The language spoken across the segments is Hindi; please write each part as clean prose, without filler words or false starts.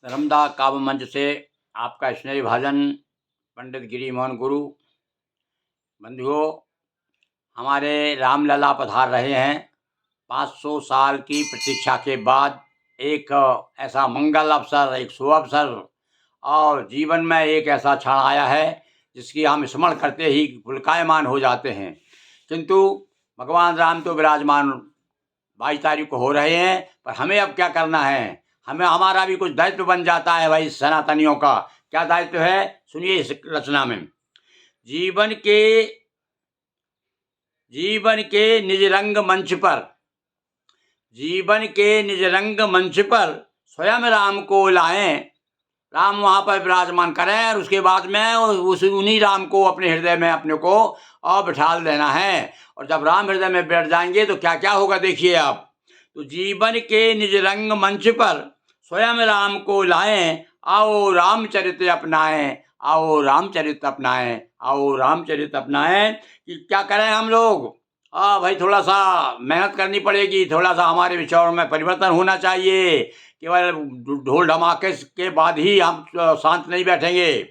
धर्मदा काव्य मंच से आपका स्नेही भाजन पंडित गिरी मोहन गुरु। बंधुओं, हमारे रामलला पधार रहे हैं। 500 साल की प्रतीक्षा के बाद एक ऐसा मंगल अवसर, एक शुभ अवसर और जीवन में एक ऐसा क्षण आया है जिसकी हम स्मरण करते ही पुलकायमान हो जाते हैं। किंतु भगवान राम तो विराजमान 22 तारीख को हो रहे हैं, पर हमें अब क्या करना है? हमें हमारा भी कुछ दायित्व बन जाता है भाई सनातनियों का। क्या दायित्व है? सुनिए इस रचना में। जीवन के निज रंग मंच पर, जीवन के निज रंग मंच पर स्वयं राम को लाएं। राम वहाँ पर विराजमान करें और उसके बाद में उन्हीं राम को अपने हृदय में अपने को और बिठाल देना है। और जब राम हृदय में बैठ जाएंगे तो क्या क्या होगा देखिए आप। तो जीवन के निज रंग मंच पर स्वयं राम को लाएं, आओ रामचरित अपनाएं, आओ रामचरित अपनाएं, आओ रामचरित अपनाएं। कि क्या करें हम लोग? भाई थोड़ा सा मेहनत करनी पड़ेगी, थोड़ा सा हमारे विचार में परिवर्तन होना चाहिए। केवल ढोल धमाके के बाद ही हम शांत नहीं बैठेंगे।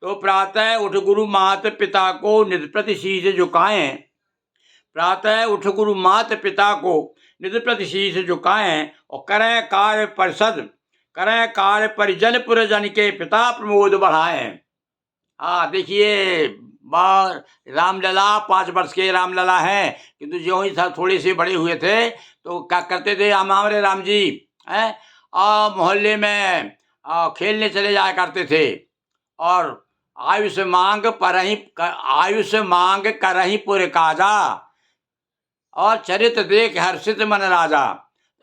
तो प्रातः उठ गुरु मात पिता को निज प्रति शीश झुकाएं। प्रातः उठ गुरु मात पिता को निज प्रति शीश झुकाएं और करें कार्य परिषद, करें कार्य परिजन पुरजन के पिता प्रमोद बढ़ाएं। देखिए रामलला 5 वर्ष के रामलला हैं, किंतु जो ही थोड़े से बड़े हुए थे तो क्या करते थे हमारे राम जी हैं, मोहल्ले में खेलने चले जाया करते थे। और आयुष मांग करही पुर काजा, और चरित्र देख हर्षित मन राजा।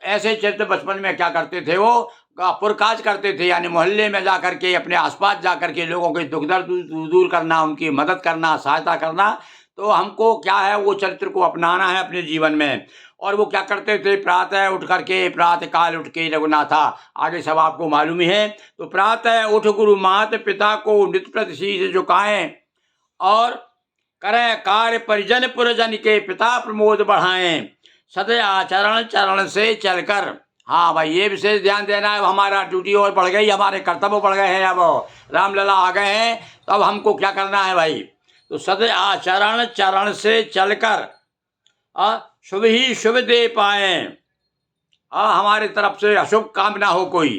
ऐसे चरित्र बचपन में क्या करते थे वो पुरकाज करते थे, यानी मोहल्ले में जा कर के अपने आसपास जा कर के लोगों के दुख दर्द दूर करना, उनकी मदद करना, सहायता करना। तो हमको क्या है वो चरित्र को अपनाना है अपने जीवन में। और वो क्या करते थे? प्रातः उठ करके, प्रातः काल उठ के रघुनाथा, आगे सब आपको मालूम ही है। तो प्रातः उठ गुरु मात पिता को नित प्रति शीश झुकाएं और करें कार्य परिजन पुरजन के पिता प्रमोद बढ़ाएं। सदै आचरण चरण से चलकर। भाई ये विशेष ध्यान देना है। हमारा ड्यूटी और बढ़ गई, हमारे कर्तव्य बढ़ गए हैं। अब रामलला आ गए हैं तो अब हमको क्या करना है भाई? तो सदै आचरण चरण से चलकर शुभ ही शुभ दे पाए। हमारे तरफ से अशुभ काम ना हो कोई।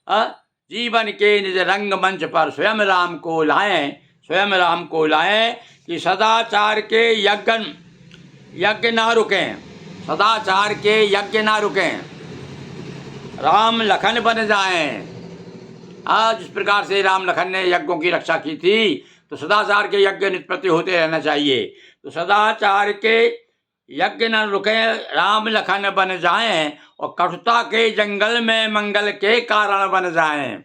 जीवन के निज रंग मंच पर स्वयं राम को लाएं, स्वयं राम को लाएं कि सदाचार के यज्ञ ना रुकें, सदाचार के यज्ञ ना रुकें, राम लखन बन जाएं। जिस प्रकार से राम लखन ने यज्ञों की रक्षा की थी, तो सदाचार के यज्ञ निष्प्रति होते रहना चाहिए। तो सदाचार के यज्ञ न रुकें, राम लखन बन जाएं और कटुता के जंगल में मंगल के कारण बन जाएं।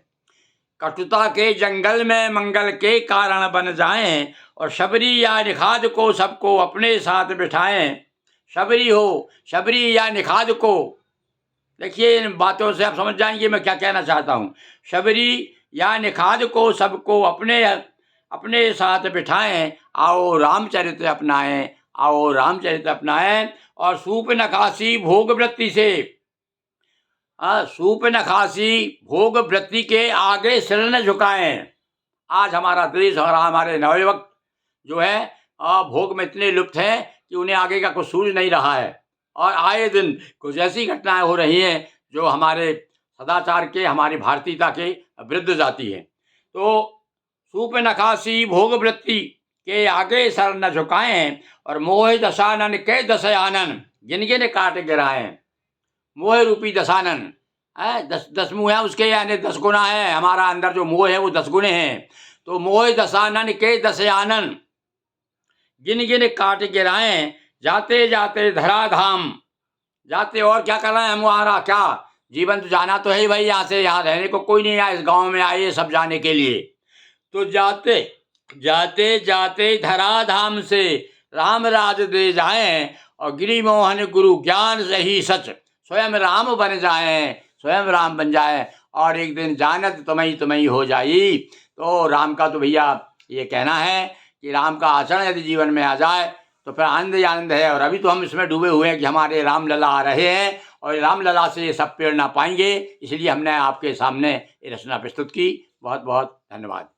कटुता के जंगल में मंगल के कारण बन जाएं और शबरी या निखाद को सबको अपने साथ बिठाएं। शबरी या निखाद को, देखिए इन बातों से आप समझ जाएंगे मैं क्या कहना चाहता हूँ। शबरी या निखाद को सबको अपने साथ बिठाएं, आओ रामचरित अपनाएं, आओ रामचरित अपनाएं। और सूप नखासी भोग वृत्ति से, सूप नखासी भोग वृत्ति के आगे सिर न झुकाएं। आज हमारा देश और हमारे नवयुवक जो है भोग में इतने लुप्त हैं कि उन्हें आगे का कुछ सूझ नहीं रहा है। और आए दिन कुछ ऐसी घटनाएं हो रही हैं जो हमारे सदाचार के, हमारी भारतीयता के विरुद्ध जाती हैं। तो सूप नखासी भोग वृत्ति के आगे सर न झुकाएं और मोह दशानन के दशयानन गिन गिन काट गिराएं। मोह रूपी दशानन है, 10 मुँह है उसके, यानी 10 गुना है। हमारा अंदर जो मोह है वो 10 गुने हैं। तो मोह दशानन के दशयानन गिन गिन काट गिराएं। जाते जाते धराधाम, जाते और क्या कर रहे हैं? हमारा क्या जीवन तो जाना तो है ही भाई, यहाँ से, यहाँ रहने को कोई नहीं आया। इस गांव में आए सब जाने के लिए। तो जाते जाते धराधाम से राम राज दे जाएं और गिरि मोहन गुरु ज्ञान सही सच स्वयं राम बन जाएं, स्वयं राम बन जाए। और एक दिन जानत तुम्ही हो जाई। तो राम का तो भैया ये कहना है कि राम का आचरण यदि जीवन में आ जाए तो फिर आनंद ही आनंद है। और अभी तो हम इसमें डूबे हुए हैं कि हमारे रामलला आ रहे हैं और रामलला से ये सब प्रेरणा पाएंगे, इसलिए हमने आपके सामने ये रचना प्रस्तुत की। बहुत बहुत धन्यवाद।